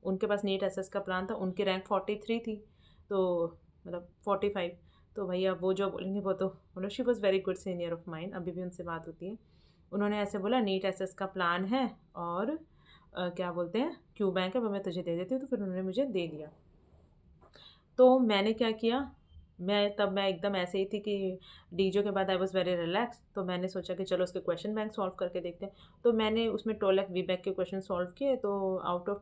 उनके पास NEET SS का plan था, उनकी रैंक 43 थी, तो मतलब 45। तो भैया वो जो बोलेंगे वो तो मतलब she was very good senior of mine, अभी भी उनसे बात होती है। उन्होंने ऐसे बोला नीट एसएस का प्लान है और क्या बोलते हैं क्यू बैंक है, वो मैं तुझे दे देती हूँ। तो फिर उन्होंने मुझे दे दिया। तो मैंने क्या किया, मैं एकदम ऐसे ही थी कि डीजो के बाद आई वाज़ वेरी रिलैक्स। तो मैंने सोचा कि चलो उसके क्वेश्चन बैंक सॉल्व करके देखते हैं। तो मैंने उसमें टोलक वी बैक के क्वेश्चन सॉल्व किए, तो आउट ऑफ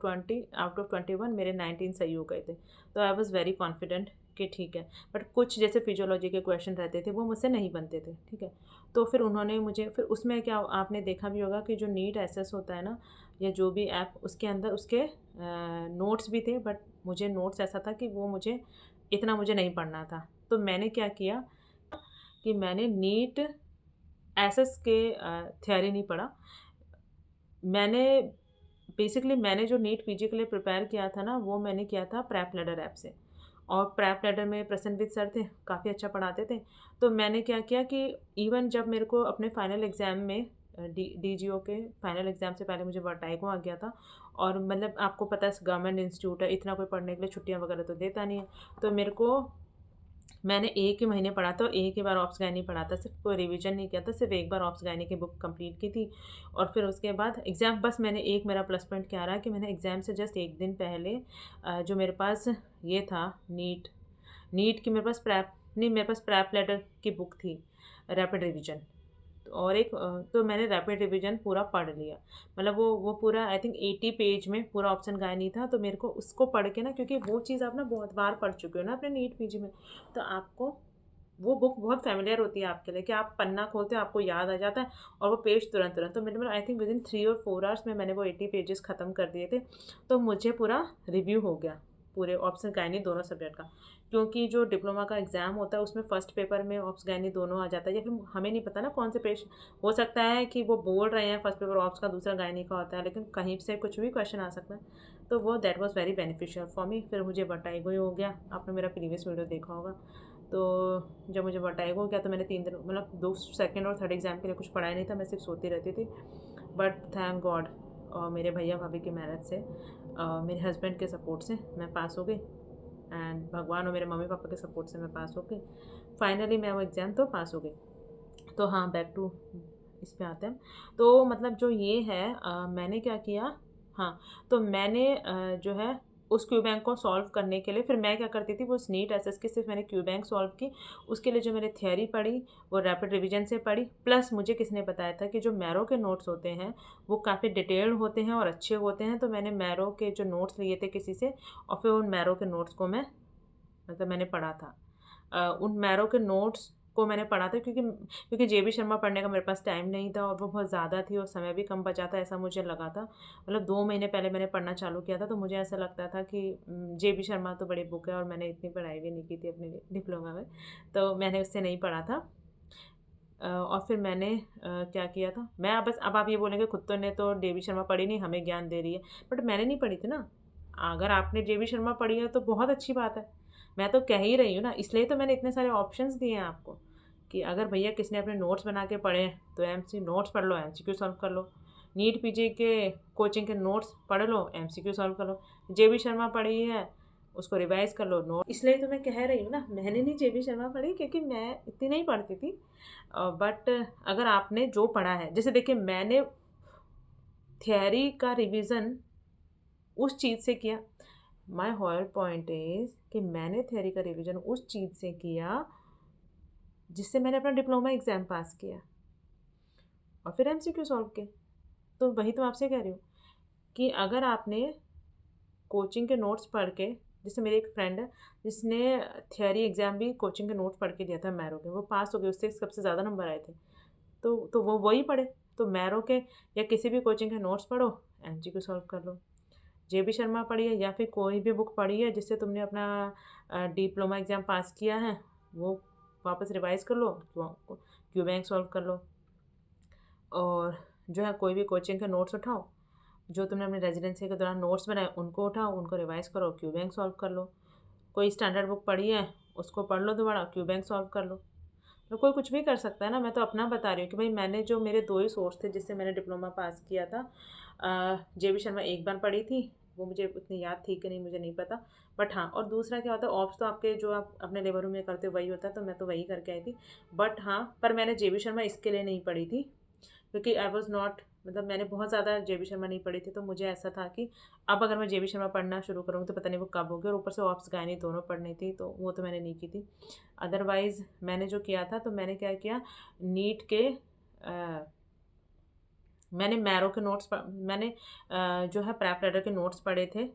21 मेरे 19 सही हो गए थे। तो आई वाज़ वेरी कॉन्फिडेंट कि ठीक है। बट कुछ जैसे फिजियोलॉजी के क्वेश्चन रहते थे वो मुझसे नहीं बनते थे, ठीक है। तो फिर उन्होंने मुझे, फिर उसमें क्या आपने देखा भी होगा कि जो नीट एसेस होता है ना, या जो भी ऐप, उसके अंदर उसके नोट्स भी थे। बट मुझे नोट्स ऐसा था कि वो मुझे इतना मुझे नहीं पढ़ना था। तो मैंने क्या किया कि मैंने नीट एसएस के थ्योरी नहीं पढ़ा। मैंने बेसिकली मैंने जो नीट पीजी के लिए प्रिपेयर किया था ना, वो मैंने किया था प्रैप लैडर ऐप से। और प्रैप लैडर में प्रसन्नविद सर थे, काफ़ी अच्छा पढ़ाते थे। तो मैंने क्या किया कि इवन जब मेरे को अपने फाइनल एग्ज़ाम में डीजीओ के फाइनल एग्ज़ाम से पहले मुझे वर्टाइगो आ गया था। और मतलब आपको पता है गवर्नमेंट इंस्टीट्यूट है, इतना कोई पढ़ने के लिए छुट्टियां वगैरह तो देता नहीं है। तो मेरे को, मैंने एक ही महीने पढ़ा था और एक ही बार ऑप्स गायनी पढ़ा था, सिर्फ कोई रिवीजन नहीं किया था, सिर्फ एक बार ऑप्स गायनी की बुक कंप्लीट की थी। और फिर उसके बाद एग्ज़ाम, बस मैंने एक, मेरा प्लस पॉइंट क्या रहा कि मैंने एग्ज़ाम से जस्ट एक दिन पहले जो मेरे पास ये था नीट नीट की मेरे पास प्रैप नहीं, मेरे पास प्रैप लेटर की बुक थी, रैपिड रिवीजन। और एक तो मैंने रैपिड रिवीजन पूरा पढ़ लिया। मतलब वो पूरा आई थिंक 80 पेज में पूरा ऑप्शन गाय नहीं था। तो मेरे को उसको पढ़ के ना, क्योंकि वो चीज़ आप ना बहुत बार पढ़ चुके हो ना अपने नीट पीजी में, तो आपको वो बुक बहुत फेमिलियर होती है आपके लिए, कि आप पन्ना खोलते हो आपको याद आ जाता है और वो पेज तुरंत तुरंत। तो मैंने आई थिंक विद इन 3 और 4 आवर्स में मैंने वो 80 पेजेस ख़त्म कर दिए थे। तो मुझे पूरा रिव्यू हो गया पूरे ऑप्शन गायनी दोनों सब्जेक्ट का। क्योंकि जो डिप्लोमा का एग्ज़ाम होता है उसमें फ़र्स्ट पेपर में ऑप्स गायनी दोनों आ जाता है, या फिर हमें नहीं पता ना कौन से पेज, हो सकता है कि वो बोल रहे हैं फर्स्ट पेपर ऑप्स का, दूसरा गायनी का होता है, लेकिन कहीं से कुछ भी क्वेश्चन आ सकता है। तो वो that was very beneficial for me. फिर मुझे वर्टाइगो ही हो गया, आपने मेरा प्रीवियस वीडियो देखा होगा। तो जब मुझे वर्टाइगो हो गया तो मैंने 3 दिन, मतलब 2 सेकंड और थर्ड एग्ज़ाम के लिए कुछ पढ़ा ही नहीं था, मैं सिर्फ सोती रहती थी। बट थैंक गॉड, और मेरे भैया भाभी की मेहनत से, मेरे हस्बैंड के सपोर्ट से मैं पास हो गई। एंड भगवान और मेरे मम्मी पापा के सपोर्ट से मैं पास हो गई। फाइनली मैं वो एग्ज़ाम तो पास हो गई। तो हाँ, बैक टू इस पे आते हैं। तो मतलब जो ये है, मैंने क्या किया, हाँ, तो मैंने जो है उस क्यू बैंक को सॉल्व करने के लिए, फिर मैं क्या करती थी, वो नीट एसएस की सिर्फ मैंने क्यू बैंक सॉल्व की। उसके लिए जो मैंने थियरी पढ़ी वो रैपिड रिवीजन से पढ़ी। प्लस मुझे किसने बताया था कि जो मैरो के नोट्स होते हैं वो काफ़ी डिटेल्ड होते हैं और अच्छे होते हैं। तो मैंने मैरो के जो नोट्स लिए थे किसी से, और फिर उन मैरो के नोट्स को मैं, मतलब मैंने पढ़ा था। उन मैरो के नोट्स को मैंने पढ़ा था, क्योंकि क्योंकि जेबी शर्मा पढ़ने का मेरे पास टाइम नहीं था और वो बहुत ज़्यादा थी और समय भी कम बचा था, ऐसा मुझे लगा था। मतलब 2 महीने पहले मैंने पढ़ना चालू किया था, तो मुझे ऐसा लगता था कि जेबी शर्मा तो बड़ी बुक है और मैंने इतनी पढ़ाई भी नहीं की थी अपने डिप्लोमा में, तो मैंने उससे नहीं पढ़ा था। और फिर मैंने क्या किया था, मैं बस, अब आप ये बोलेंगे खुद तो ने तो जेबी शर्मा पढ़ी नहीं, हमें ज्ञान दे रही है। बट मैंने नहीं पढ़ी थी ना। अगर आपने जेबी शर्मा पढ़ी है तो बहुत अच्छी बात है। मैं तो कह ही रही हूँ ना, इसलिए तो मैंने इतने सारे ऑप्शंस दिए हैं आपको, कि अगर भैया किसने अपने नोट्स बना के पढ़े हैं तो एमसी नोट्स पढ़ लो, एमसीक्यू सॉल्व कर लो। नीट पीजी के कोचिंग के नोट्स पढ़ लो, एमसीक्यू सॉल्व कर लो। जेबी शर्मा पढ़ी है, उसको रिवाइज कर लो नोट। इसलिए तो मैं कह रही हूँ ना, मैंने नहीं जेबी शर्मा पढ़ी क्योंकि मैं इतनी नहीं पढ़ती थी। बट अगर आपने जो पढ़ा है, जैसे देखिए मैंने थियरी का रिवीजन उस चीज़ से किया। माई होल पॉइंट इज़ कि मैंने थियरी का रिवीजन उस चीज़ से किया जिससे मैंने अपना डिप्लोमा एग्ज़ाम पास किया और फिर एमसीक्यू सॉल्व किए। तो वही तो आपसे कह रही हूँ कि अगर आपने कोचिंग के नोट्स पढ़ के, जैसे मेरी एक फ्रेंड है जिसने थियरी एग्ज़ाम भी कोचिंग के नोट्स पढ़ के दिया था मैरो के, वो पास हो गए, उससे सबसे ज़्यादा नंबर आए थे। तो वो वही पढ़े। तो मैरो के या किसी भी कोचिंग के नोट्स पढ़ो, एमसीक्यू सॉल्व कर लो। जेबी शर्मा पढ़ी है या फिर कोई भी बुक पढ़ी है जिससे तुमने अपना डिप्लोमा एग्ज़ाम पास किया है, वो वापस रिवाइज़ कर लो, क्यू बैंक सॉल्व कर लो। और जो है कोई भी कोचिंग के नोट्स उठाओ, जो तुमने अपने रेजिडेंसी के दौरान नोट्स बनाए उनको उठाओ, उनको रिवाइज़ करो, क्यू बैंक सॉल्व कर लो। कोई स्टैंडर्ड बुक पढ़ी है उसको पढ़ लो दोबारा, क्यू बैंक सॉल्व कर लो। तो कोई कुछ भी कर सकता है ना। मैं तो अपना बता रही हूँ कि भाई मैंने, जो मेरे 2 ही सोर्स थे जिससे मैंने डिप्लोमा पास किया था, जेबी शर्मा एक बार पढ़ी थी, वो मुझे उतनी याद थी कि नहीं मुझे नहीं पता। बट हाँ, और दूसरा क्या होता है, ऑप्स तो आपके जो आप अपने लेबर रूम में करते हो वही होता है, तो मैं तो वही करके आई थी। बट हाँ, पर मैंने JB शर्मा इसके लिए नहीं पढ़ी थी, क्योंकि आई वॉज़ नॉट, मतलब मैंने बहुत ज़्यादा JB शर्मा नहीं पढ़ी थी, तो मुझे ऐसा था कि अब अगर मैं JB शर्मा पढ़ना शुरू करूँगी तो पता नहीं वो कब होगी, और ऊपर से ऑप्स गायनी दोनों पढ़नी थी, तो वो तो मैंने नहीं की थी। अदरवाइज़ मैंने जो किया था, तो मैंने क्या किया, नीट के मैंने मैरो के नोट्स मैंने जो है प्रेप राइटर के नोट्स पढ़े थे,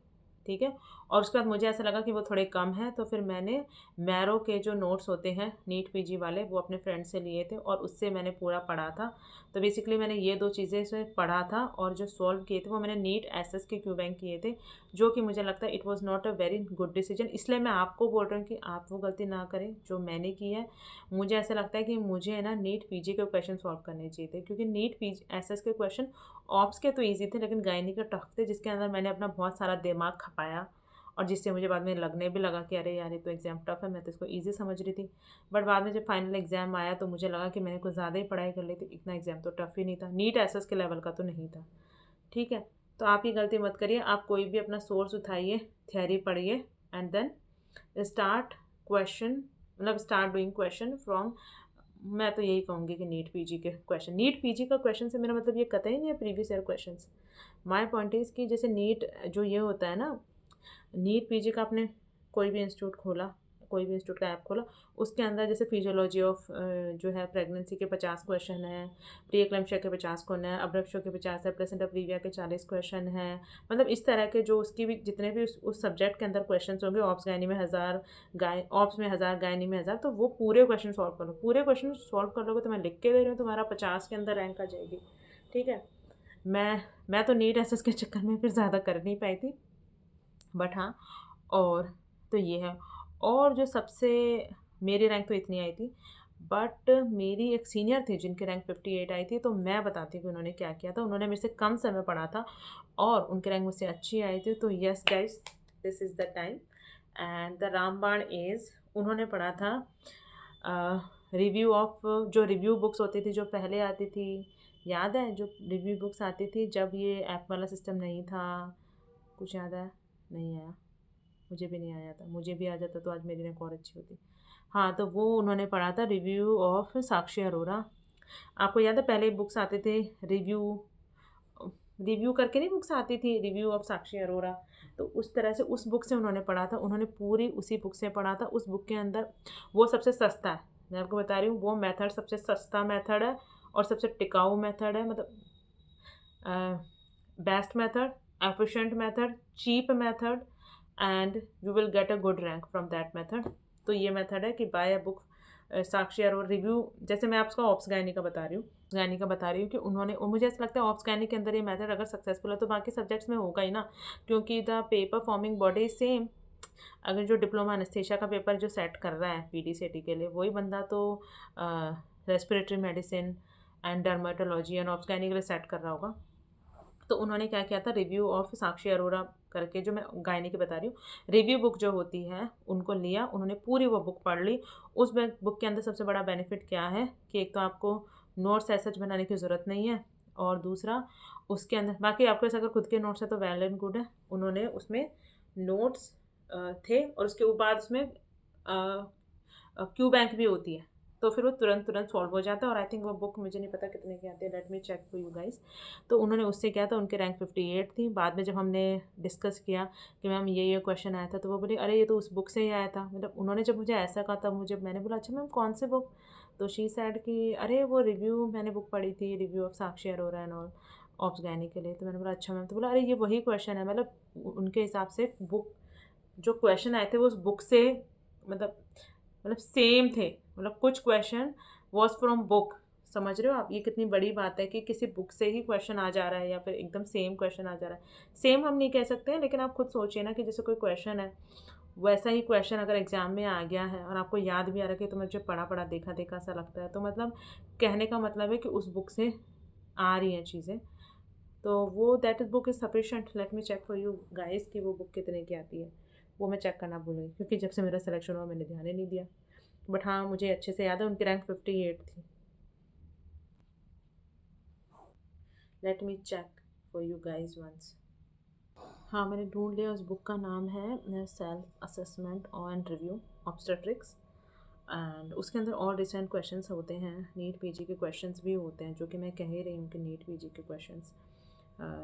ठीक है। और उसके बाद मुझे ऐसा लगा कि वो थोड़े कम हैं, तो फिर मैंने मैरो के जो नोट्स होते हैं नीट PG वाले, वो अपने फ्रेंड से लिए थे और उससे मैंने पूरा पढ़ा था। तो बेसिकली मैंने ये 2 चीज़ें से पढ़ा था, और जो सॉल्व किए थे वो मैंने नीट SS के क्यू बैंक किए थे, जो कि मुझे लगता है it was not a very good decision. इसलिए मैं आपको बोल रही हूँ कि आप वो गलती ना करें जो मैंने की है। मुझे ऐसा लगता है कि मुझे है ना नीट PG के क्वेश्चन सॉल्व करने चाहिए थे, क्योंकि नीट PG SS के क्वेश्चन ऑप्स के तो ईजी थे, लेकिन गायनी के टफ थे, जिसके अंदर मैंने अपना बहुत सारा दिमाग खपाया, और जिससे मुझे बाद में लगने भी लगा कि अरे यार ये तो एग्ज़ाम टफ है, मैं तो इसको ईजी समझ रही थी। बट बाद में जब फाइनल एग्ज़ाम आया तो मुझे लगा कि मैंने कुछ ज़्यादा ही पढ़ाई कर ली थी, इतना एग्ज़ाम तो टफ ही नहीं था, नीट SS के लेवल का तो नहीं था, ठीक है। तो आप ये गलती मत करिए, आप कोई भी अपना सोर्स उठाइए, थियरी पढ़िए, एंड देन स्टार्ट क्वेश्चन, मतलब स्टार्ट डूइंग क्वेश्चन फ्रॉम, मैं तो यही कहूँगी कि नीट PG का क्वेश्चन से मेरा मतलब ये कतई नहीं है previous year questions. My point is कि जैसे नीट जो ये होता है ना, नीट PG का आपने कोई भी इंस्टीट्यूट खोला, कोई भी इंस्टीट्यूट का ऐप खोला, उसके अंदर जैसे फिजियोलॉजी ऑफ जो है प्रेगनेंसी के 50 क्वेश्चन हैं, प्री एक्लेम्पशिया के 50 क्वेश्चन हैं, अब्रेप्शो के 50 है, प्लेसेंटा प्रीविया के 40 क्वेश्चन हैं। मतलब इस तरह के जो उसकी भी जितने भी उस सब्जेक्ट के अंदर क्वेश्चन होंगे, ऑप्स गायनी में 1000, ऑप्स में 1000, गायनी में 1000, तो वो पूरे क्वेश्चन सॉल्व कर लो, पूरे क्वेश्चन सॉल्व कर लोगे तो मैं लिख के दे रही हूँ तुम्हारा 50 के अंदर रैंक आ जाएगी, ठीक है। मैं तो नीट SS के चक्कर में फिर ज़्यादा कर नहीं पाई थी, बट हाँ, और तो ये है। और जो सबसे, मेरी रैंक तो इतनी आई थी, बट मेरी एक सीनियर थी जिनकी रैंक 58 आई थी, तो मैं बताती हूँ कि उन्होंने क्या किया था। उन्होंने मेरे से कम समय पढ़ा था और उनकी रैंक मुझसे अच्छी आई थी। तो yes guys, this is the time and the रामबाण इज़, उन्होंने पढ़ा था रिव्यू ऑफ, जो रिव्यू बुक्स होती थी जो पहले आती थी, याद है जो रिव्यू बुक्स आती थी जब ये ऐप वाला सिस्टम नहीं था, कुछ याद है? नहीं आया, मुझे भी नहीं आया था, मुझे भी आ जाता तो आज मेरी रैंक और अच्छी होती। हाँ, तो वो उन्होंने पढ़ा था रिव्यू ऑफ साक्षी अरोरा। आपको याद है पहले बुक्स आते थे रिव्यू, रिव्यू करके नहीं बुक्स आती थी, रिव्यू ऑफ साक्षी अरोरा, तो उस तरह से उस बुक से उन्होंने पढ़ा था, उन्होंने पूरी उसी बुक से पढ़ा था। उस बुक के अंदर वो सबसे सस्ता है, मैं आपको बता रही हूँ, वो मेथड सबसे सस्ता मेथड है और सबसे टिकाऊ मेथड है, मतलब best method, efficient method, cheap method, and you will get a good rank from that method. तो ये मेथड है कि बाय अ बुक साक्षी और रिव्यू, जैसे मैं आपको ऑप्स गायनी का बता रही हूँ, कि उन्होंने, और मुझे ऐसा लगता है ऑप्स गायनी के अंदर ये मेथड अगर सक्सेसफुल है तो बाकी सब्जेक्ट्स में होगा ही ना, क्योंकि the paper forming body is same. अगर जो डिप्लोमा एनेस्थेशिया का पेपर जो सेट कर रहा है PDCT के लिए, वही बंदा तो respiratory medicine and dermatology and ops gynae के लिए सेट कर रहा होगा। तो उन्होंने क्या किया था, रिव्यू ऑफ साक्षी अरोरा करके, जो मैं गायनी की बता रही हूँ, रिव्यू बुक जो होती है उनको लिया, उन्होंने पूरी वो बुक पढ़ ली। उस बुक के अंदर सबसे बड़ा बेनिफिट क्या है कि एक तो आपको नोट्स ऐसा बनाने की ज़रूरत नहीं है, और दूसरा उसके अंदर बाकी आपके पास अगर खुद के नोट्स है तो वेल एंड गुड है। उन्होंने उसमें नोट्स थे, और उसके बाद उसमें क्यू बैंक भी होती है, तो फिर वो तुरंत तुरंत सॉल्व हो जाता है। और आई थिंक वो बुक मुझे नहीं पता कितने की आती है, let me check for you guys. तो उन्होंने उससे किया था, उनके रैंक 58 थी। बाद में जब हमने डिस्कस किया कि मैम ये क्वेश्चन आया था, तो वो बोली अरे ये तो उस बुक से ही आया था, मतलब उन्होंने जब मुझे ऐसा कहा था, मैंने बोला अच्छा मैम कौन से बुक, तो शी सैड कि अरे वो रिव्यू मैंने बुक पढ़ी थी, review of Sakshi Arora and all, ops gynae के लिए। तो मैंने बोला अच्छा मैम, तो बोला अरे ये वही क्वेश्चन है, मतलब उनके हिसाब से बुक, जो क्वेश्चन आए थे वो उस बुक से, मतलब सेम थे, मतलब कुछ क्वेश्चन वॉज फ्रॉम बुक। समझ रहे हो आप, ये कितनी बड़ी बात है कि किसी बुक से ही क्वेश्चन आ जा रहा है, या फिर एकदम सेम क्वेश्चन आ जा रहा है। सेम हम नहीं कह सकते हैं, लेकिन आप खुद सोचिए ना कि जैसे कोई क्वेश्चन है, वैसा ही क्वेश्चन अगर एग्जाम में आ गया है और आपको याद भी आ रहा है कि तो मुझे पढ़ा पढ़ा देखा देखा सा लगता है, तो मतलब कहने का मतलब है कि उस बुक से आ रही हैं चीज़ें। तो वो that is book is sufficient. Let me check for you guys कि वो बुक कितने की आती है, वो मैं चेक करना भूल गई, क्योंकि जब से मेरा सिलेक्शन हुआ मैंने ध्यान ही नहीं दिया। बट हाँ, मुझे अच्छे से याद है उनकी रैंक 58 थी। Let me check for you guys once. हाँ, मैंने ढूँढ लिया। उस बुक का नाम है self assessment and review obstetrics. And उसके अंदर और रिसेंट क्वेश्चंस होते हैं, नीट पीजी के क्वेश्चंस भी होते हैं, जो कि मैं कह ही रही हूँ कि नीट पीजी के क्वेश्चंस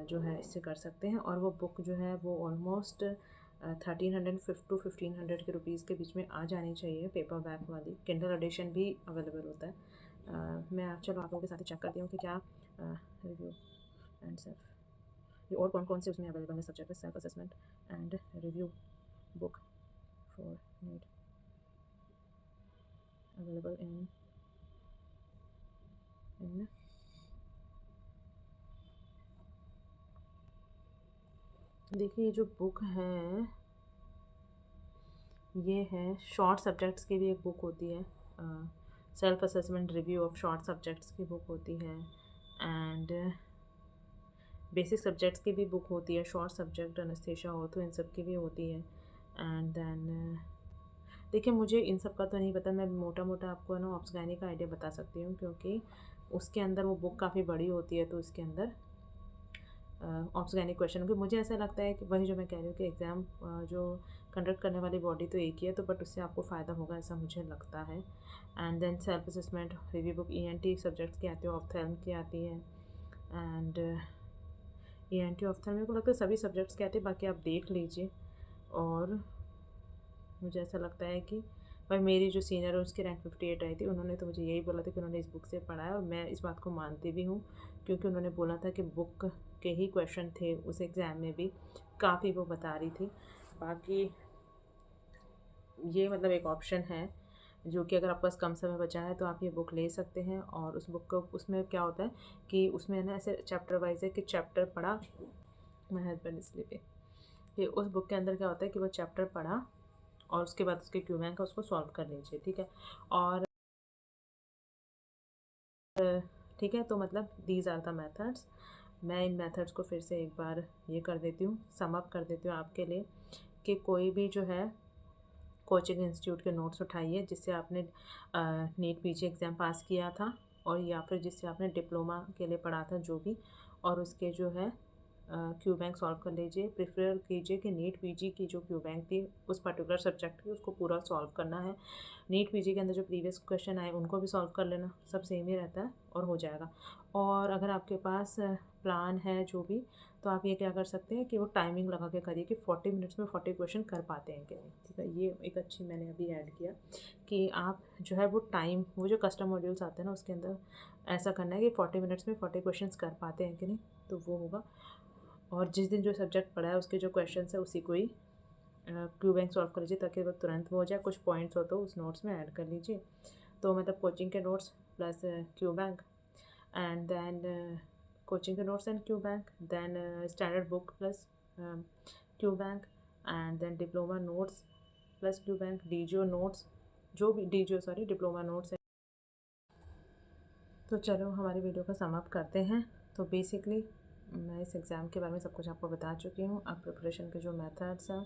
जो है इससे कर सकते हैं। और वो बुक जो है वो ऑलमोस्ट 1300 to 1500 के बीच में आ जानी चाहिए, पेपर बैक वाली। किंडल एडिशन भी अवेलेबल होता है। मैं चलो आप लोगों के साथ ही चेक करती हूँ कि क्या रिव्यू एंड सेल्फ, ये और कौन कौन से उसमें अवेलेबल है subject, self assessment and review book for NEET available in देखिए, ये जो बुक है ये है शॉर्ट सब्जेक्ट्स की भी एक बुक होती है, self assessment review of short subjects की बुक होती है, एंड बेसिक सब्जेक्ट्स की भी बुक होती है, शॉर्ट सब्जेक्ट एनेस्थेशिया ऑर्थो इन सब की भी होती है। एंड देन देखिए, मुझे इन सब का तो नहीं पता, मैं मोटा मोटा आपको ना ऑब्सगाइनी का आइडिया बता सकती हूँ, क्योंकि उसके अंदर वो बुक काफ़ी बड़ी होती है, तो उसके अंदर ऑब्सगाइनिक क्वेश्चन होंगे। मुझे ऐसा लगता है कि वही जो मैं कह रही हूँ कि एग्ज़ाम जो कंडक्ट करने वाली बॉडी तो एक ही है, तो बट उससे आपको फ़ायदा होगा ऐसा मुझे लगता है। And then self assessment review book ENT subjects की आती है, ऑप्थेल्म की आती है, एंड ENT ऑप्थेल्म मेरे को लगता है सभी सब्जेक्ट्स की आती है, बाकी आप देख लीजिए। और मुझे ऐसा लगता है कि भाई मेरी जो सीनियर है उसकी रैंक 58 आई थी, उन्होंने तो मुझे यही बोला था कि उन्होंने इस बुक से पढ़ा है, और मैं इस बात को मानती भी हूँ, क्योंकि उन्होंने बोला था कि बुक के ही क्वेश्चन थे उस एग्ज़ाम में भी, काफ़ी वो बता रही थी। बाकी ये मतलब एक ऑप्शन है, जो कि अगर आपके पास कम समय बचा है तो आप ये बुक ले सकते हैं। और उस बुक को, उसमें क्या होता है कि उसमें ना ऐसे चैप्टर वाइज है कि चैप्टर पढ़ा, मैं हस्बैंड इसलिए पे कि उस बुक के अंदर क्या होता है कि वो चैप्टर पढ़ा और उसके बाद उसके क्यू बैंक का उसको सॉल्व कर लीजिए, ठीक है। और ठीक है, तो मतलब दीज आर द मेथड्स। मैं इन मेथड्स को फिर से एक बार ये कर देती हूँ, सम अप कर देती हूँ आपके लिए, कि कोई भी जो है कोचिंग इंस्टीट्यूट के नोट्स उठाइए जिससे आपने नीट पीजी एग्ज़ाम पास किया था, और या फिर जिससे आपने डिप्लोमा के लिए पढ़ा था जो भी, और उसके जो है क्यू बैंक सॉल्व कर लीजिए। प्रेफर कीजिए कि नीट पीजी की जो क्यू बैंक थी उस पर्टिकुलर सब्जेक्ट की, उसको पूरा सॉल्व करना है। नीट पीजी के अंदर जो प्रीवियस क्वेश्चन आए उनको भी सॉल्व कर लेना, सब सेम ही रहता है और हो जाएगा। और अगर आपके पास प्लान है जो भी, तो आप ये क्या कर सकते हैं कि वो टाइमिंग लगा के करिए कि 40 मिनट्स में 40 क्वेश्चन कर पाते हैं कि नहीं, ठीक है। ये एक अच्छी मैंने अभी ऐड किया कि आप जो है वो टाइम, वो जो कस्टम मॉड्यूल्स आते हैं ना उसके अंदर ऐसा करना है कि 40 मिनट्स में 40 क्वेश्चन कर पाते हैं कि नहीं, तो वो होगा। और जिस दिन जो सब्जेक्ट पढ़ा है उसके जो क्वेश्चन है उसी को ही क्यू बैंक सॉल्व कर लीजिए, ताकि वो तुरंत हो जाए। कुछ पॉइंट्स हो तो उस नोट्स में ऐड कर लीजिए। तो मतलब कोचिंग के notes plus Q bank, and then coaching के notes and Q bank, then standard book plus Q bank, and then diploma notes plus Q bank, DGO notes, जो भी डीजीओ सॉरी डिप्लोमा नोट्स है। तो चलो हमारी video का sum up करते हैं। तो बेसिकली मैं इस एग्ज़ाम के बारे में सब कुछ आपको बता चुकी हूँ। अब प्रिपरेशन के जो मेथड्स हैं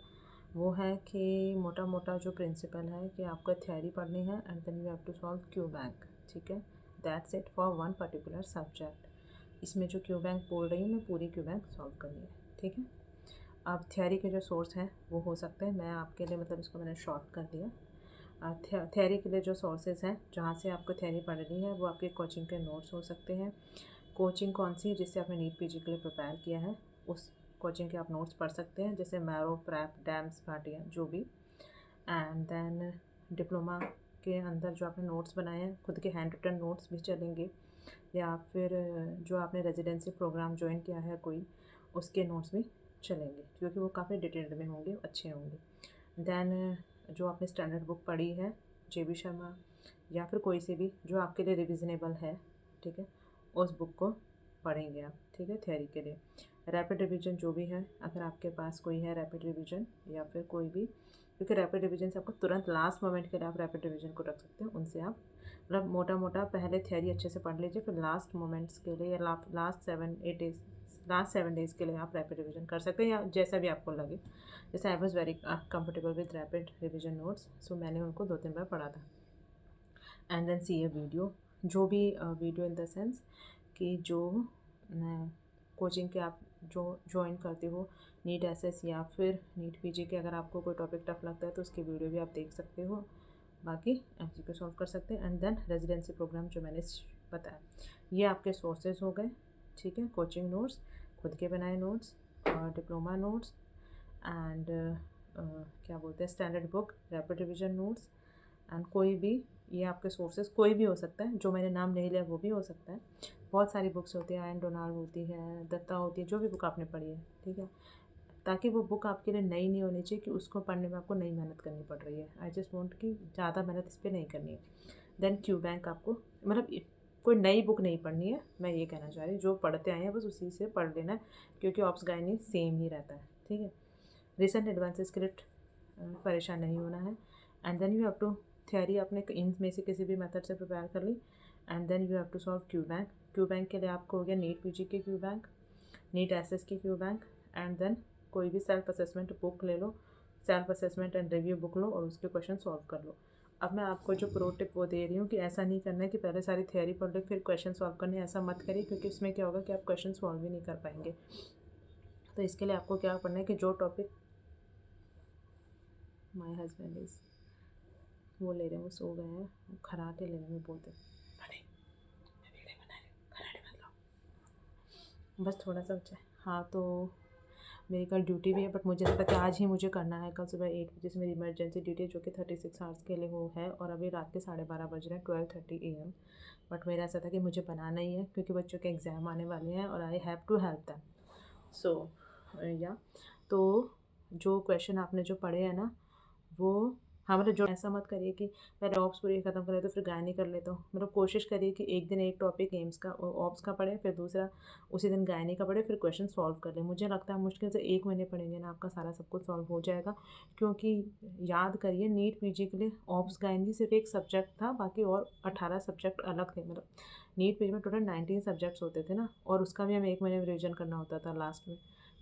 वो है कि मोटा मोटा जो प्रिंसिपल है कि आपको थ्योरी पढ़नी है and then you have to solve Q bank, ठीक है। That's it for one particular subject. इसमें जो क्यू बैंक बोल रही हूँ मैं, पूरी क्यू बैंक सॉल्व करनी है, ठीक है। अब थ्योरी के जो सोर्स हैं वो हो सकते हैं, मैं आपके लिए मतलब इसको मैंने शॉर्ट कर दिया। थ्योरी के लिए जो सोर्सेज हैं जहाँ से आपको थ्योरी पढ़नी है वो आपके कोचिंग के नोट्स हो सकते हैं। कोचिंग कौन सी है जिससे आपने नीट पीजी के लिए प्रिपेयर किया है, उस कोचिंग के आप नोट्स पढ़ सकते हैं, जैसे मैरो, प्रैप, डैम्स, भाटिया, जो भी। एंड देन डिप्लोमा के अंदर जो आपने नोट्स बनाए हैं, खुद के हैंड रिटन नोट्स भी चलेंगे, या फिर जो आपने रेजिडेंसी प्रोग्राम ज्वाइन किया है कोई, उसके नोट्स भी चलेंगे, क्योंकि वो काफ़ी डिटेल्ड में होंगे, अच्छे होंगे। दैन जो आपने स्टैंडर्ड बुक पढ़ी है JB शर्मा या फिर कोई से भी जो आपके लिए रिविजनेबल है, ठीक है, उस बुक को पढ़ेंगे आप, ठीक है, थ्योरी के लिए। रैपिड रिवीजन जो भी है, अगर आपके पास कोई है रैपिड रिवीजन या फिर कोई भी, क्योंकि रैपिड रिवीजन से आपको तुरंत लास्ट मोमेंट के लिए आप रैपिड रिवीजन को रख सकते हैं, उनसे आप मतलब मोटा मोटा पहले थ्योरी अच्छे से पढ़ लीजिए, फिर लास्ट मोमेंट्स के लिए या लास्ट 7 डेज़ के लिए आप रैपिड रिवीजन कर सकते हैं, या जैसा भी आपको लगे। जैसे I was very comfortable with rapid revision notes, so मैंने उनको 2-3 बार पढ़ा था। And then see a video, जो भी वीडियो इन द सेंस कि जो कोचिंग के आप जो ज्वाइन करते हो नीट एसएस या फिर नीट पीजी के, अगर आपको कोई टॉपिक टफ लगता है तो उसकी वीडियो भी आप देख सकते हो, बाकी एमसीक्यू सॉल्व कर सकते हैं। एंड देन रेजिडेंसी प्रोग्राम जो मैंने बताया, ये आपके सोर्सेज हो गए, ठीक है। कोचिंग नोट्स, खुद के बनाए नोट्स, और डिप्लोमा नोट्स, एंड क्या बोलते हैं standard book, rapid revision notes, and कोई भी, ये आपके सोर्सेज कोई भी हो सकता है, जो मैंने नाम नहीं लिया वो भी हो सकता है। बहुत सारी बुक्स होती है, आयन डोनाल्ड होती है, दत्ता होती है, जो भी बुक आपने पढ़ी है, ठीक है। ताकि वो बुक आपके लिए नई नहीं होनी चाहिए कि उसको पढ़ने में आपको नई मेहनत करनी पड़ रही है। आई जस्ट वॉन्ट कि ज़्यादा मेहनत इस पर नहीं करनी है। देन क्यू बैंक आपको, मतलब कोई नई बुक नहीं पढ़नी है, मैं ये कहना चाह रही हूँ। जो पढ़ते आए हैं बस उसी से पढ़ लेना है, क्योंकि ऑप्स गाइनी सेम ही रहता है, ठीक है। रिसेंट एडवांस स्क्रिप्ट परेशान नहीं होना है। And then you have to, theory आपने इन में से किसी भी मेथड से प्रिपेयर कर ली। And then you have to solve Q bank. Q bank के लिए आपको हो गया नीट पीजी के क्यू बैंक, नीट एसएस की क्यू बैंक, एंड देन कोई भी सेल्फ असेसमेंट बुक ले लो, self assessment and review book लो और उसके क्वेश्चन सॉल्व कर लो। अब मैं आपको जो प्रो टिप वो दे रही हूँ कि ऐसा नहीं करना है कि पहले सारी थियोरी पढ़ लो फिर क्वेश्चन सॉल्व करने, ऐसा मत करिए, क्योंकि इसमें क्या होगा कि आप क्वेश्चन सॉल्व ही नहीं कर पाएंगे। तो इसके लिए आपको क्या पढ़ना है कि जो टॉपिक, माई हस्बैंड इज, वो ले रहे हैं, वो सो गए हैं, खराटे लेने में बोलते बस थोड़ा सा बचा है। हाँ, तो मेरी कल ड्यूटी भी है, बट मुझे पता है आज ही मुझे करना है। कल सुबह 8 बजे से मेरी इमरजेंसी ड्यूटी है, जो कि 36 आवर्स के लिए वो है, और अभी रात के 12:30 बज रहे हैं, 12:30 AM। बट मेरा ऐसा था कि मुझे बनाना ही है, क्योंकि बच्चों के एग्ज़ाम आने वाले हैं और I have to help them. So yeah, तो जो क्वेश्चन आपने जो पढ़े हैं ना, वो, हाँ मतलब जो, ऐसा मत करिए कि पहले ऑप्स पूरी ख़त्म कर लेते तो फिर गायनी कर लेता हूँ। मतलब कोशिश करिए कि एक दिन एक टॉपिक एम्स का ऑप्स का पढ़े, फिर दूसरा उसी दिन गायनी का पढ़े, फिर क्वेश्चन सॉल्व कर ले। मुझे लगता है मुश्किल से 1 महीने पढ़ेंगे ना, आपका सारा सब कुछ सॉल्व हो जाएगा। क्योंकि याद करिए, नीट पीजी के लिए ऑप्स गायनी सिर्फ एक सब्जेक्ट था, बाकी और 18 सब्जेक्ट अलग थे। मतलब नीट पीजी में टोटल 19 सब्जेक्ट्स होते थे ना, और उसका भी हमें 1 महीने में रिविजन करना होता था लास्ट में।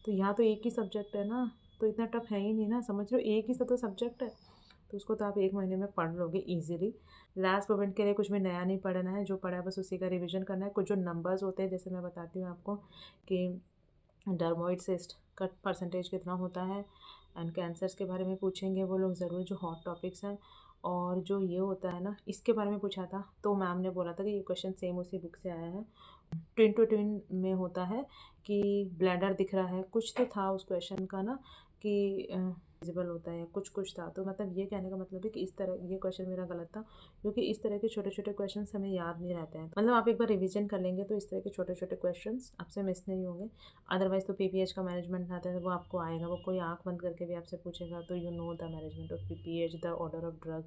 तो यहाँ तो एक ही सब्जेक्ट है ना, तो इतना टफ है ही नहीं ना, समझ लो एक ही तो सब्जेक्ट है, तो उसको तो आप 1 महीने में पढ़ लोगे ईजिली। लास्ट मोमेंट के लिए कुछ भी नया नहीं पढ़ना है, जो पढ़ा है बस उसी का रिवीजन करना है। कुछ जो नंबर्स होते हैं, जैसे मैं बताती हूँ आपको कि डर्मोइड सिस्ट का परसेंटेज कितना होता है, एंड कैंसर्स के बारे में पूछेंगे वो लोग ज़रूर, जो हॉट टॉपिक्स हैं। और जो ये होता है ना, इसके बारे में पूछा था, तो मैम ने बोला था कि ये क्वेश्चन सेम उसी बुक से आया है। ट्विन टू ट्विन में होता है कि ब्लैडर दिख रहा है, कुछ तो था उस क्वेश्चन का ना, कि विजिबल होता है, कुछ कुछ था। तो मतलब ये कहने का मतलब है कि इस तरह, ये क्वेश्चन मेरा गलत था, क्योंकि इस तरह के छोटे छोटे क्वेश्चन हमें याद नहीं रहते हैं। मतलब आप एक बार रिवीजन कर लेंगे तो इस तरह के छोटे छोटे क्वेश्चन आपसे मिस नहीं होंगे। अदरवाइज तो पीपीएच का मैनेजमेंट आता है, वो आपको आएगा, वो कोई आँख बंद करके भी आपसे पूछेगा, तो you know the management of PPH, the order of drug,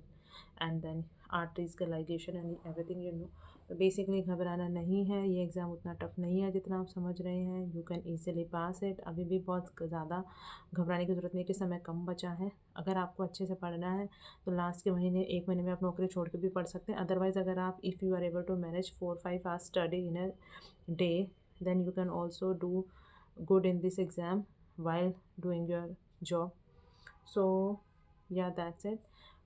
and then arteries का ligation and everything, you know. तो बेसिकली घबराना नहीं है, ये एग्ज़ाम उतना टफ नहीं है जितना आप समझ रहे हैं। You can easily pass it. अभी भी बहुत ज़्यादा घबराने की ज़रूरत नहीं कि समय कम बचा है। अगर आपको अच्छे से पढ़ना है तो लास्ट के महीने, 1 महीने में आप नौकरी छोड़ के भी पढ़ सकते हैं। अदरवाइज़ अगर आप, if you are able to manage 4-5 hours study in a day, then you can also do good in this exam while doing your job. So yeah, that's it.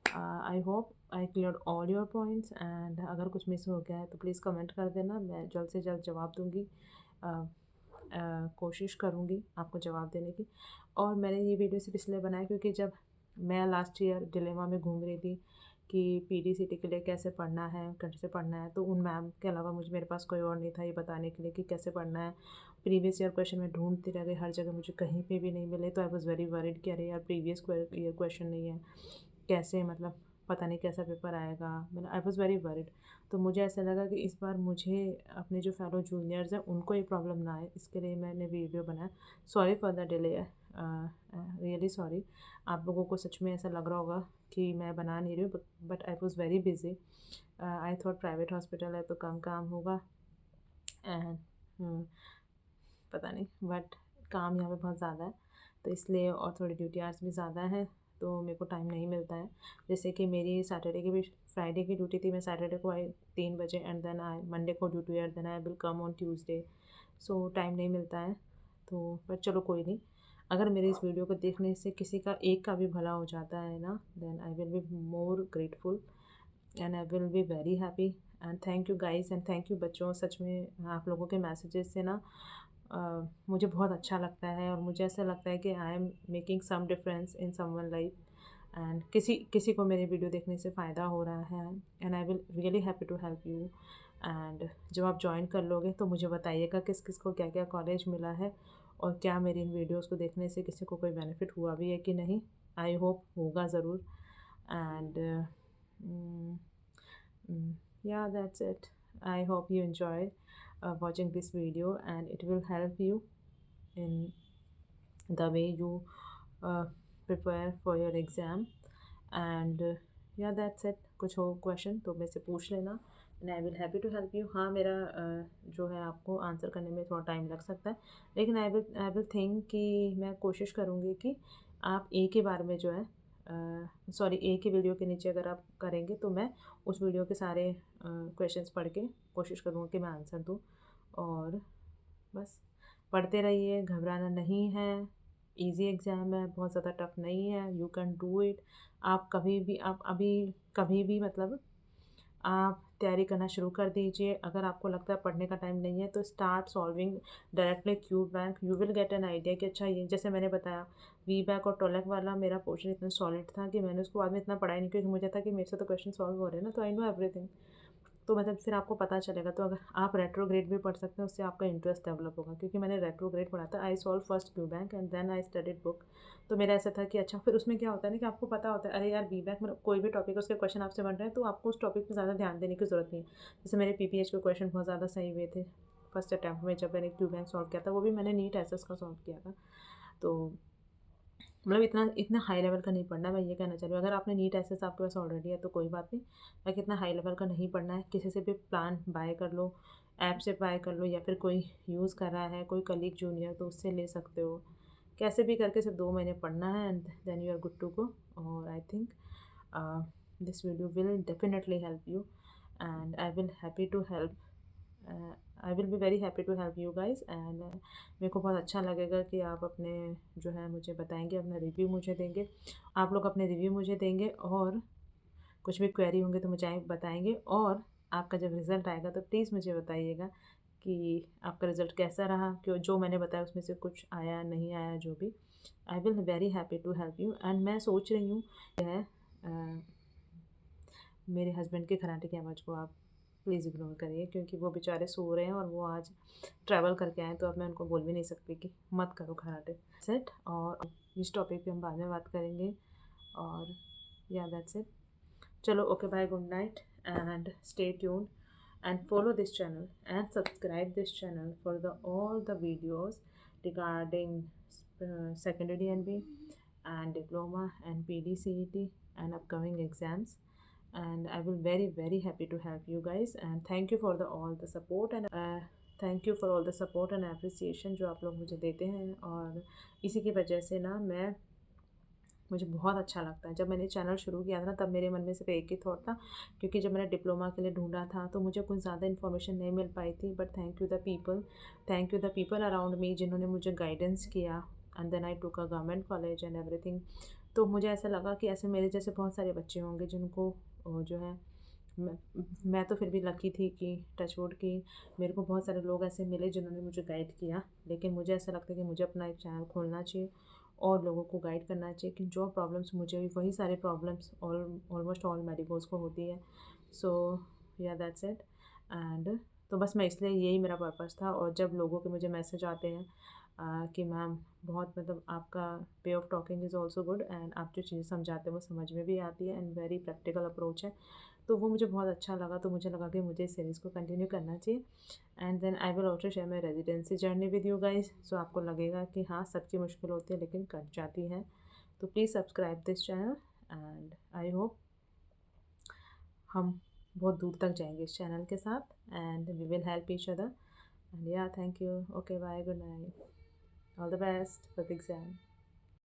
I hope I cleared all your points, and अगर कुछ miss हो गया है तो please comment कर देना, मैं जल्द से जल्द जवाब दूँगी। कोशिश करूँगी आपको जवाब देने की। और मैंने ये वीडियो सिर्फ इसलिए बनाया क्योंकि जब मैं लास्ट ईयर डिलेमा में घूम रही थी कि पीडीसीटी के लिए कैसे पढ़ना है, कैसे पढ़ना है, तो उन मैम के अलावा मुझे, मेरे पास कोई और नहीं था ये बताने के लिए कि कैसे पढ़ना है। प्रीवियस ईयर क्वेश्चन मैं ढूंढती रह गई हर जगह, मुझे कहीं पे भी नहीं मिले, तो आई वॉज़ वेरी वरीड कि अरे यार प्रीवियस ईयर क्वेश्चन नहीं है, कैसे, मतलब पता नहीं कैसा पेपर आएगा, मतलब आई वॉज़ वेरी वरीड। तो मुझे ऐसा लगा कि इस बार मुझे अपने जो फेलो जूनियर्स हैं उनको ये प्रॉब्लम ना आए, इसके लिए मैंने वीडियो बनाया। Sorry for the delay, really sorry. आप लोगों को सच में ऐसा लग रहा होगा कि मैं बना नहीं रही हूँ, but I was very busy. I thought private hospital है तो कम काम होगा, एंड पता नहीं, बट काम यहाँ पे बहुत ज़्यादा है, तो इसलिए, और थोड़ी ड्यूटी आवर्स भी ज़्यादा है, तो मेरे को टाइम नहीं मिलता है। जैसे कि मेरी सैटरडे की भी, फ्राइडे की ड्यूटी थी, मैं सैटरडे को आई 3 बजे, एंड देन आई मंडे को duty, and then I will come on Tuesday. So time नहीं मिलता है, तो बट चलो कोई नहीं। अगर मेरे इस वीडियो को देखने से किसी का एक का भी भला हो जाता है ना, then I will be more grateful, and I will be very happy. And thank you guys, and thank you बच्चों, सच में आप लोगों के मैसेजेस से ना मुझे बहुत अच्छा लगता है और मुझे ऐसा लगता है कि I am making some difference in someone life and किसी किसी को मेरी वीडियो देखने से फ़ायदा हो रहा है and I will really happy to help you. And जब आप ज्वाइन कर लोगे तो मुझे बताइएगा किस किस को क्या क्या कॉलेज मिला है और क्या मेरी इन वीडियोस को देखने से किसी को कोई बेनिफिट हुआ भी है कि नहीं। आई होप होगा ज़रूर। And yeah, that's it. I hope you enjoy watching this video and it will help you in the way you uh, prepare for your exam. And yeah, that's it. कुछ हो question तो मेरे से पूछ लेना and I will happy to help you. हाँ, मेरा जो है आपको आंसर करने में थोड़ा टाइम लग सकता है, लेकिन आई विल थिंक कि मैं कोशिश करूँगी कि आप एक ही बार में जो है सॉरी एक ही वीडियो के नीचे अगर आप करेंगे तो मैं उस वीडियो के सारे क्वेश्चंस पढ़ के कोशिश करूँगी कि मैं आंसर दूँ। और बस पढ़ते रहिए, घबराना नहीं है। इजी एग्ज़ाम है, बहुत ज़्यादा टफ नहीं है। You can do it. आप कभी भी आप अभी कभी भी मतलब आप तैयारी करना शुरू कर दीजिए। अगर आपको लगता है पढ़ने का टाइम नहीं है तो start solving directly cube bank. You will get an idea कि अच्छा ये जैसे मैंने बताया वी बैक और टोलैक वाला मेरा पोर्शन इतना सॉलिड था कि मैंने उसको बाद में इतना पढ़ा ही नहीं, क्योंकि मुझे था कि मेरे से तो क्वेश्चन सॉल्व हो रहे हैं ना, तो आई नो एवरीथिंग। तो मतलब फिर आपको पता चलेगा। तो अगर आप रेट्रोग्रेड भी पढ़ सकते हैं, उससे आपका इंटरेस्ट डेवलप होगा, क्योंकि मैंने रेट्रोग्रेड पढ़ा था। I solve first Q bank and then I studied book. तो मेरा ऐसा था कि अच्छा फिर उसमें क्या होता है ना कि आपको पता होता है अरे यार बी बैंक में कोई भी टॉपिक उसके क्वेश्चन आपसे बन रहे हैं तो आपको उस टॉपिक पर ज़्यादा ध्यान देने की ज़रूरत नहीं है। जैसे मेरे पीपीएच के क्वेश्चन बहुत ज़्यादा सही हुए थे फर्स्ट अटैम्प्ट में जब मैंने क्यू बैंक सॉल्व किया था, वो भी मैंने नीट एसएस का सॉल्व किया था। तो मतलब इतना इतना हाई लेवल का नहीं पढ़ना है, मैं ये कहना चाह रही हूँ। अगर आपने नीट एसएस आपके पास ऑलरेडी है तो कोई बात नहीं, बाकी इतना हाई लेवल का नहीं पढ़ना है। किसी से भी प्लान बाय कर लो, ऐप से बाय कर लो, या फिर कोई यूज़ कर रहा है कोई कलीग जूनियर तो उससे ले सकते हो। कैसे भी करके सिर्फ 2 महीने पढ़ना है and then you are good to go. और I think this video will definitely help you and I will happy to help I will be very happy to help you guys. And मेरे को बहुत अच्छा लगेगा कि आप अपने जो है मुझे बताएंगे, अपना रिव्यू मुझे देंगे। आप लोग अपने रिव्यू मुझे देंगे और कुछ भी क्वेरी होंगे तो मुझे बताएंगे। और आपका जब रिज़ल्ट आएगा तो प्लीज़ मुझे बताइएगा कि आपका रिज़ल्ट कैसा रहा, क्यों जो मैंने बताया उसमें से कुछ आया नहीं आया जो भी। I will very happy to help you. And मैं सोच रही हूँ है मेरे हस्बैंड के खराटे की आवाज़ को आप प्लीज़ इग्नोर करिए, क्योंकि वो बेचारे सो रहे हैं और वो आज ट्रैवल करके आए, तो अब मैं उनको बोल भी नहीं सकती कि मत करो खराटे सेट। और इस टॉपिक पे हम बाद में बात करेंगे। और या दैट्स इट। चलो okay bye, good night and stay tune and follow this channel and subscribe this channel for the all the videos regarding secondary DNB and diploma and PDCET and upcoming exams. And I will very happy to help you guys and thank you for the all the support and thank you for all the support and appreciation जो आप लोग मुझे देते हैं। और इसी की वजह से ना मुझे बहुत अच्छा लगता है। जब मैंने चैनल शुरू किया था ना तब मेरे मन में सिर्फ एक ही थॉट था, क्योंकि जब मैंने डिप्लोमा के लिए ढूंढा था तो मुझे कुछ ज़्यादा इन्फॉर्मेशन नहीं मिल पाई थी। But thank you the people around me जिन्होंने मुझे गाइडेंस किया एंड देन आई टूक a government college and everything. तो मुझे ऐसा लगा कि ऐसे मेरे जैसे बहुत सारे बच्चे होंगे जिनको जो है मैं तो फिर भी लकी थी कि टचवुड की मेरे को बहुत सारे लोग ऐसे मिले जिन्होंने मुझे गाइड किया। लेकिन मुझे ऐसा लगता है कि मुझे अपना एक चैनल खोलना चाहिए और लोगों को गाइड करना चाहिए कि जो प्रॉब्लम्स मुझे हुई वही सारे प्रॉब्लम्स ऑलमोस्ट ऑल मेडिकोज़ को होती है। सो या दैट्स इट। एंड तो बस मैं इसलिए यही मेरा पर्पस था। और जब लोगों के मुझे मैसेज आते हैं कि मैम बहुत मतलब आपका way of talking is also good and आप जो चीज़ें समझाते हैं वो समझ में भी आती है एंड वेरी प्रैक्टिकल अप्रोच है, तो वो मुझे बहुत अच्छा लगा। तो मुझे लगा कि मुझे इस सीरीज़ को कंटिन्यू करना चाहिए। And then I will also share my residency journey with you guys. So आपको लगेगा कि हाँ सबकी मुश्किल होती है लेकिन कट जाती है। तो please subscribe this channel and I hope हम बहुत दूर तक जाएंगे इस चैनल के साथ and we will help each other and yeah thank you. Okay bye, good night, all the best for the exam.